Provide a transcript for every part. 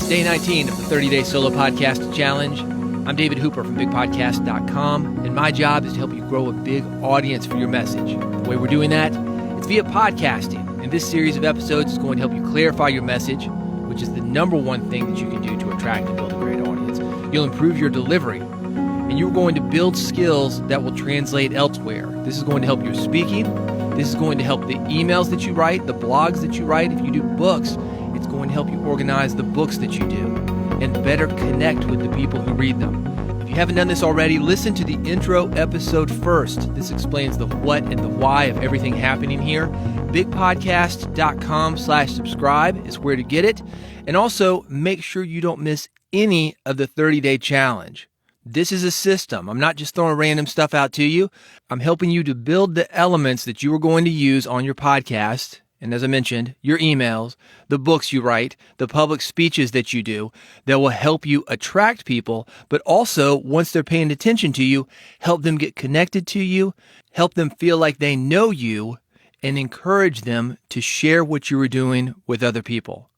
It's day 19 of the 30-day solo podcast challenge. I'm David Hooper from bigpodcast.com, and my job is to help you grow a big audience for your message. The way we're doing that, it's via podcasting. And this series of episodes is going to help you clarify your message, which is the number one thing that you can do to attract and build a great audience. You'll improve your delivery, and you're going to build skills that will translate elsewhere. This is going to help your speaking. This is going to help the emails that you write, the blogs that you write. If you do books, it's going to help you organize the books that you do and better connect with the people who read them. If you haven't done this already, listen to the intro episode first. This explains the what and the why of everything happening here. bigpodcast.com/subscribe is where to get it. And also, make sure you don't miss any of the 30-day challenge. This is a system. I'm not just throwing random stuff out to you. I'm helping you to build the elements that you are going to use on your podcast. And as I mentioned, your emails, the books you write, the public speeches that you do, that will help you attract people, but also, once they're paying attention to you, help them get connected to you, help them feel like they know you, and encourage them to share what you are doing with other people.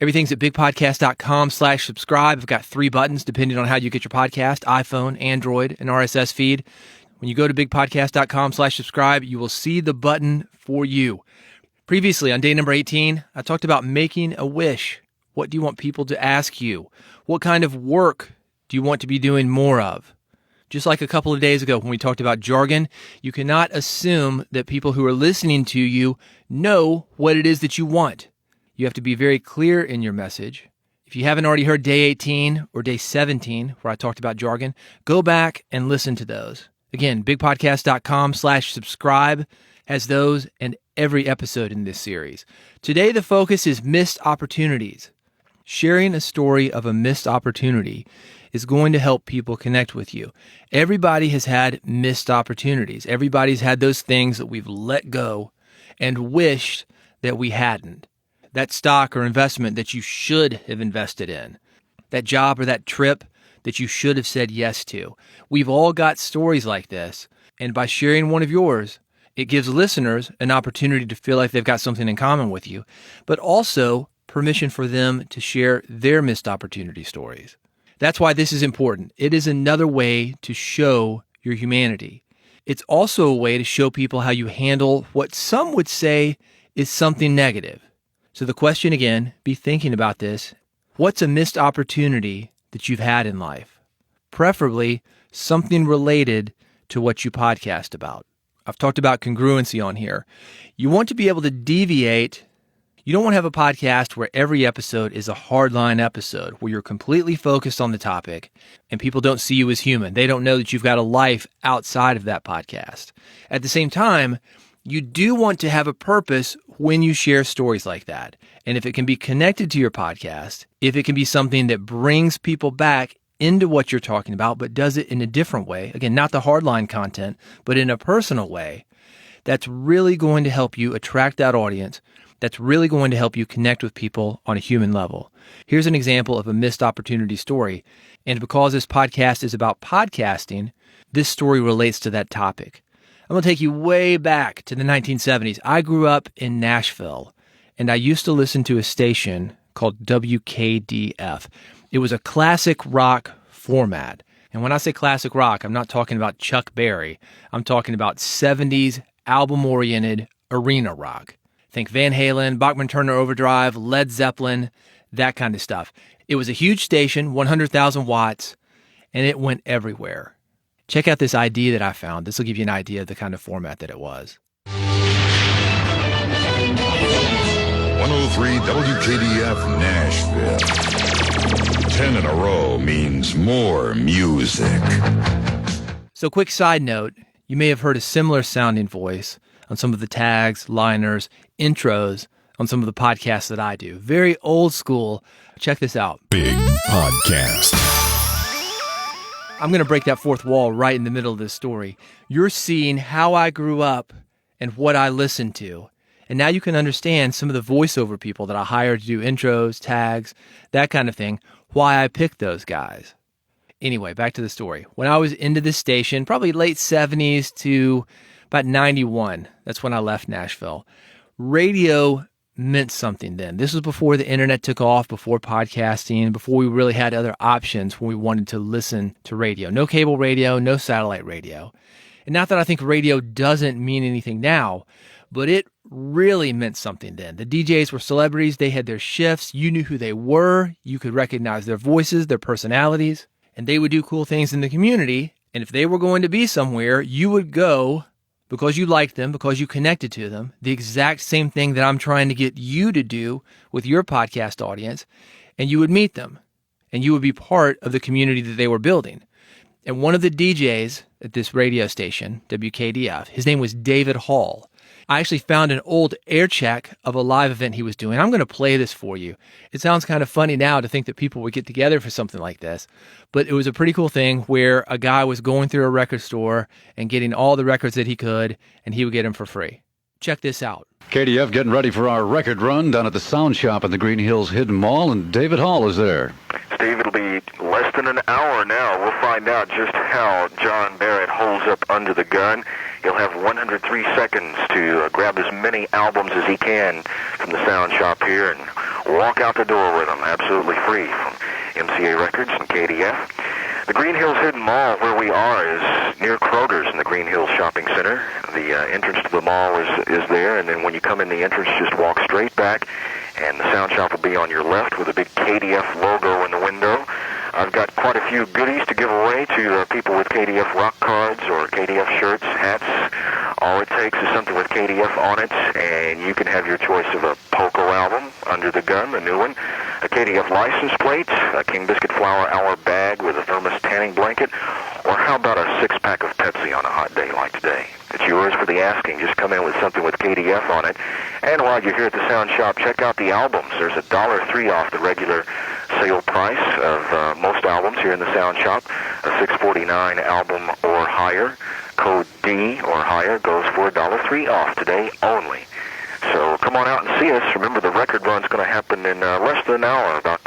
Everything's at bigpodcast.com/subscribe. I've got 3 buttons depending on how you get your podcast: iPhone, Android, and RSS feed. When you go to bigpodcast.com/subscribe, you will see the button for you. Previously, on day number 18, I talked about making a wish. What do you want people to ask you? What kind of work do you want to be doing more of? Just like a couple of days ago when we talked about jargon, you cannot assume that people who are listening to you know what it is that you want. You have to be very clear in your message. If you haven't already heard day 18 or day 17, where I talked about jargon, go back and listen to those. Again, bigpodcast.com/subscribe has those and every episode in this series. Today, the focus is missed opportunities. Sharing a story of a missed opportunity is going to help people connect with you. Everybody has had missed opportunities. Everybody's had those things that we've let go and wished that we hadn't. That stock or investment that you should have invested in. That job or that trip that you should have said yes to. We've all got stories like this, and by sharing one of yours, it gives listeners an opportunity to feel like they've got something in common with you, but also permission for them to share their missed opportunity stories. That's why this is important. It is another way to show your humanity. It's also a way to show people how you handle what some would say is something negative. So the question again, be thinking about this. What's a missed opportunity that you've had in life? Preferably something related to what you podcast about. I've talked about congruency on here. You want to be able to deviate. You don't want to have a podcast where every episode is a hardline episode, where you're completely focused on the topic and people don't see you as human. They don't know that you've got a life outside of that podcast. At the same time, you do want to have a purpose when you share stories like that. And if it can be connected to your podcast, if it can be something that brings people back into what you're talking about, but does it in a different way, again, not the hardline content, but in a personal way, that's really going to help you attract that audience. That's really going to help you connect with people on a human level. Here's an example of a missed opportunity story. And because this podcast is about podcasting, this story relates to that topic. I'm going to take you way back to the 1970s. I grew up in Nashville, and I used to listen to a station called WKDF. It was a classic rock format. And when I say classic rock, I'm not talking about Chuck Berry. I'm talking about 70s album-oriented arena rock. Think Van Halen, Bachman Turner Overdrive, Led Zeppelin, that kind of stuff. It was a huge station, 100,000 watts, and it went everywhere. Check out this ID that I found. This will give you an idea of the kind of format that it was. 103 WKDF Nashville. 10 in a row means more music. So quick side note, you may have heard a similar sounding voice on some of the tags, liners, intros on some of the podcasts that I do. Very old school. Check this out. Big Podcast. I'm going to break that fourth wall right in the middle of this story. You're seeing how I grew up and what I listened to. And now you can understand some of the voiceover people that I hired to do intros, tags, that kind of thing, why I picked those guys. Anyway, back to the story. When I was into this station, probably late 70s to about 91, that's when I left Nashville, radio meant something then. This was before the internet took off, before podcasting, before we really had other options when we wanted to listen to radio. No cable radio, no satellite radio. And not that I think radio doesn't mean anything now, but it really meant something then. The DJs were celebrities. They had their shifts. You knew who they were. You could recognize their voices, their personalities, and they would do cool things in the community. And if they were going to be somewhere, you would go because you liked them, because you connected to them. The exact same thing that I'm trying to get you to do with your podcast audience. And you would meet them, and you would be part of the community that they were building. And one of the DJs at this radio station, WKDF, his name was David Hall. I actually found an old air check of a live event he was doing. I'm going to play this for you. It sounds kind of funny now to think that people would get together for something like this, but it was a pretty cool thing where a guy was going through a record store and getting all the records that he could, and he would get them for free. Check this out. KDF getting ready for our record run down at the Sound Shop in the Green Hills Hidden Mall, and David Hall is there. Steve, it'll be less than an hour now. We'll find out just how John Barrett holds up under the gun. He'll have 103 seconds to grab as many albums as he can from the Sound Shop here and walk out the door with them, absolutely free, from MCA Records and KDF. The Green Hills Hidden Mall, where we are, is near Kroger's in the Green Hills Shopping Center. The entrance to the mall is there, and then when you come in the entrance, just walk straight back, and the Sound Shop will be on your left with a big KDF logo in the window. I've got quite a few goodies to give away to people with KDF rock cards or KDF shirts, hats. All it takes is something with KDF on it, and you can have your choice of a Poco album, Under the Gun, the new one, a KDF license plate, a King Biscuit Flour Hour bag with a thermos tanning blanket, or how about a six-pack of Pepsi on a hot day like today? It's yours for the asking. Just come in with something with KDF on it. And while you're here at the Sound Shop, check out the albums. There's $1.03 off the regular sale price of most albums here in the Sound Shop. A $6.49 album or higher. Code D or higher goes for $1.03 off today only. So come on out and see us. Remember, the record run's going to happen in less than an hour, about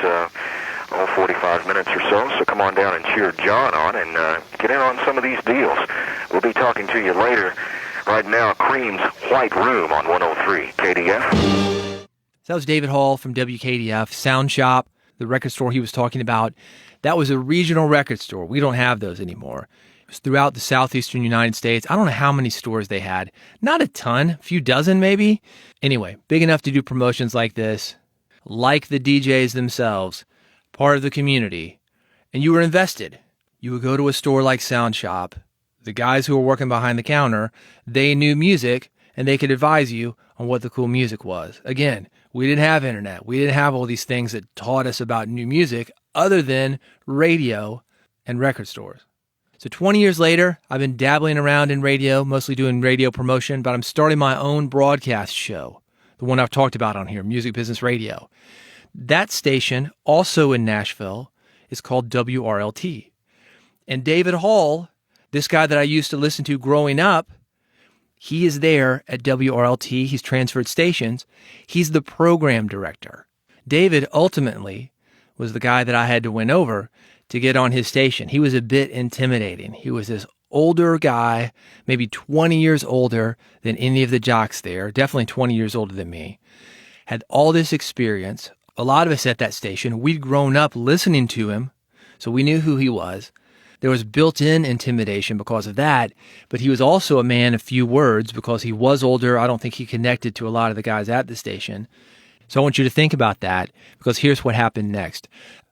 45 minutes or so. So come on down and cheer John on and get in on some of these deals. We'll be talking to you later. Right now, Cream's White Room on 103 KDF. That was David Hall from WKDF, Sound Shop, the record store he was talking about. That was a regional record store. We don't have those anymore. It was throughout the southeastern United States. I don't know how many stores they had. Not a ton, a few dozen maybe. Anyway, big enough to do promotions like this, like the DJs themselves, part of the community. And you were invested. You would go to a store like Sound Shop. The guys who were working behind the counter, they knew music, and they could advise you on what the cool music was. Again, we didn't have internet. We didn't have all these things that taught us about new music other than radio and record stores. So 20 years later, I've been dabbling around in radio, mostly doing radio promotion, but I'm starting my own broadcast show, the one I've talked about on here, Music Business Radio. That station, also in Nashville, is called WRLT. And David Hall, this guy that I used to listen to growing up, he is there at WRLT. He's transferred stations. He's the program director. David ultimately was the guy that I had to win over to get on his station. He was a bit intimidating. He was this older guy, maybe 20 years older than any of the jocks there, definitely 20 years older than me, had all this experience. A lot of us at that station, we'd grown up listening to him, so we knew who he was. There was built-in intimidation because of that, but he was also a man of few words because he was older. I don't think he connected to a lot of the guys at the station. So I want you to think about that, because here's what happened next.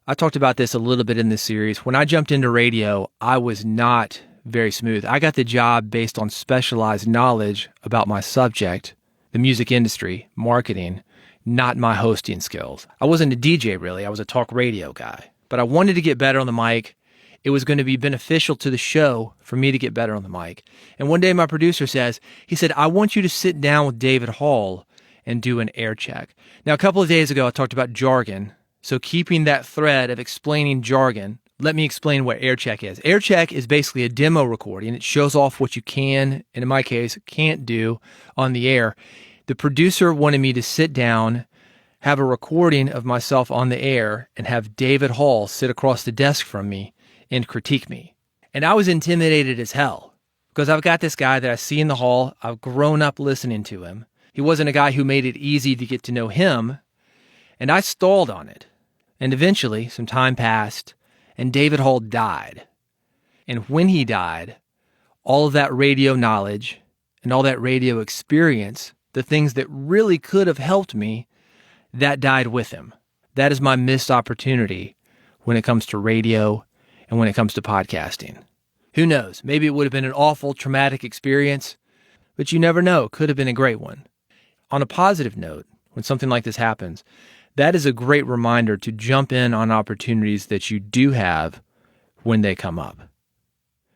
I talked about this a little bit in this series. When I jumped into radio, I was not very smooth. I got the job based on specialized knowledge about my subject, the music industry, marketing, not my hosting skills. I wasn't a DJ really. I was a talk radio guy. But I wanted to get better on the mic. It was going to be beneficial to the show for me to get better on the mic. And one day my producer said, I want you to sit down with David Hall and do an air check. Now, a couple of days ago, I talked about jargon. So keeping that thread of explaining jargon, let me explain what air check is. Air check is basically a demo recording. It shows off what you can, and in my case, can't do on the air. The producer wanted me to sit down, have a recording of myself on the air, and have David Hall sit across the desk from me and critique me. And I was intimidated as hell because I've got this guy that I see in the hall. I've grown up listening to him. He wasn't a guy who made it easy to get to know him, and I stalled on it. And eventually, some time passed, and David Hall died. And when he died, all of that radio knowledge and all that radio experience, the things that really could have helped me, that died with him. That is my missed opportunity when it comes to radio and when it comes to podcasting. Who knows? Maybe it would have been an awful, traumatic experience, but you never know. It could have been a great one. On a positive note, when something like this happens, that is a great reminder to jump in on opportunities that you do have when they come up.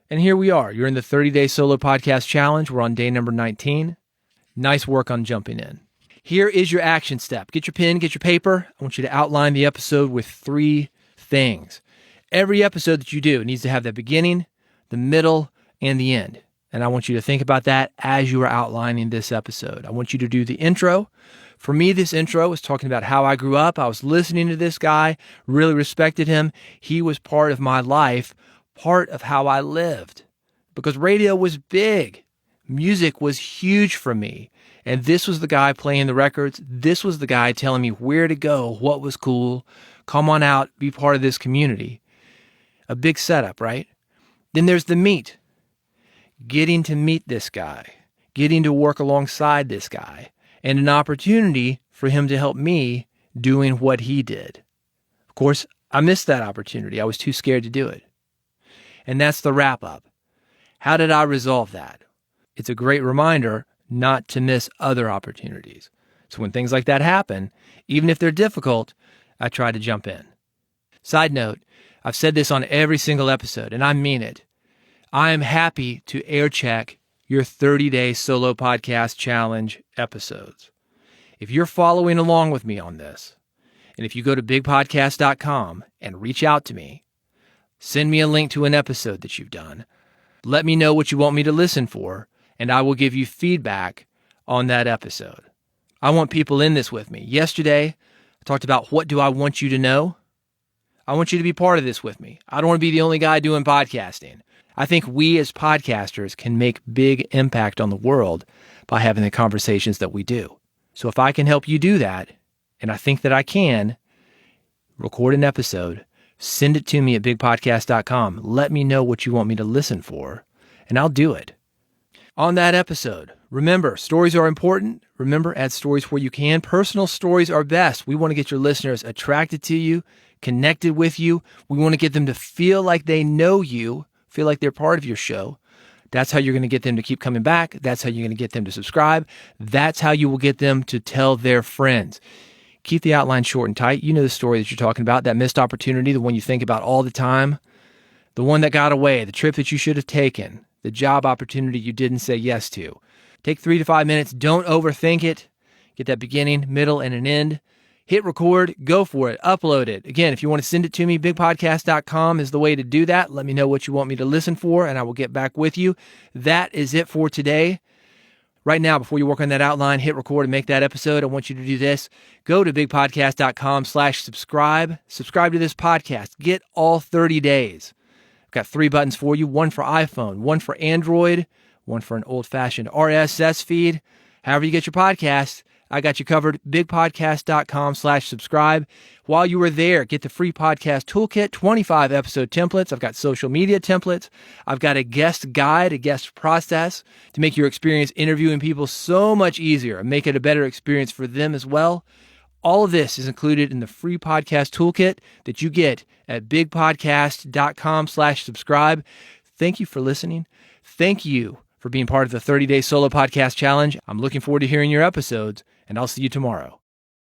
And here we are. You're in the 30-Day Solo Podcast Challenge. We're on day number 19. Nice work on jumping in. Here is your action step. Get your pen, get your paper. I want you to outline the episode with 3 things. Every episode that you do needs to have the beginning, the middle, and the end. And I want you to think about that as you are outlining this episode. I want you to do the intro. For me, this intro was talking about how I grew up. I was listening to this guy, really respected him. He was part of my life, part of how I lived. Because radio was big. Music was huge for me. And this was the guy playing the records. This was the guy telling me where to go, what was cool. Come on out, be part of this community. A big setup, right? Then there's the meat. Getting to meet this guy. Getting to work alongside this guy. And an opportunity for him to help me doing what he did. Of course, I missed that opportunity. I was too scared to do it. And that's the wrap up. How did I resolve that? It's a great reminder not to miss other opportunities. So when things like that happen, even if they're difficult, I try to jump in. Side note, I've said this on every single episode, and I mean it. I am happy to air check your 30-Day Solo Podcast Challenge episodes. If you're following along with me on this, and if you go to bigpodcast.com and reach out to me, send me a link to an episode that you've done, let me know what you want me to listen for, and I will give you feedback on that episode. I want people in this with me. Yesterday, I talked about what do I want you to know. I want you to be part of this with me. I don't want to be the only guy doing podcasting. I think we as podcasters can make big impact on the world by having the conversations that we do. So if I can help you do that, and I think that I can, record an episode, send it to me at bigpodcast.com. Let me know what you want me to listen for, and I'll do it. On that episode, remember, stories are important. Remember, add stories where you can. Personal stories are best. We want to get your listeners attracted to you, connected with you. We want to get them to feel like they know you, feel like they're part of your show. That's how you're going to get them to keep coming back. That's how you're going to get them to subscribe. That's how you will get them to tell their friends. Keep the outline short and tight. You know the story that you're talking about, that missed opportunity, the one you think about all the time, the one that got away, the trip that you should have taken, the job opportunity you didn't say yes to. Take 3 to 5 minutes. Don't overthink it. Get that beginning, middle, and an end. Hit record, go for it, upload it. Again, if you want to send it to me, bigpodcast.com is the way to do that. Let me know what you want me to listen for, and I will get back with you. That is it for today. Right now, before you work on that outline, hit record and make that episode. I want you to do this. Go to bigpodcast.com/subscribe. Subscribe to this podcast. Get all 30 days. I've got 3 buttons for you, one for iPhone, one for Android, one for an old-fashioned RSS feed. However you get your podcast, I got you covered. bigpodcast.com/subscribe. While you are there, get the free podcast toolkit, 25 episode templates. I've got social media templates. I've got a guest guide, a guest process to make your experience interviewing people so much easier and make it a better experience for them as well. All of this is included in the free podcast toolkit that you get at bigpodcast.com/subscribe. Thank you for listening. Thank you for being part of the 30-Day Solo Podcast Challenge. I'm looking forward to hearing your episodes, and I'll see you tomorrow.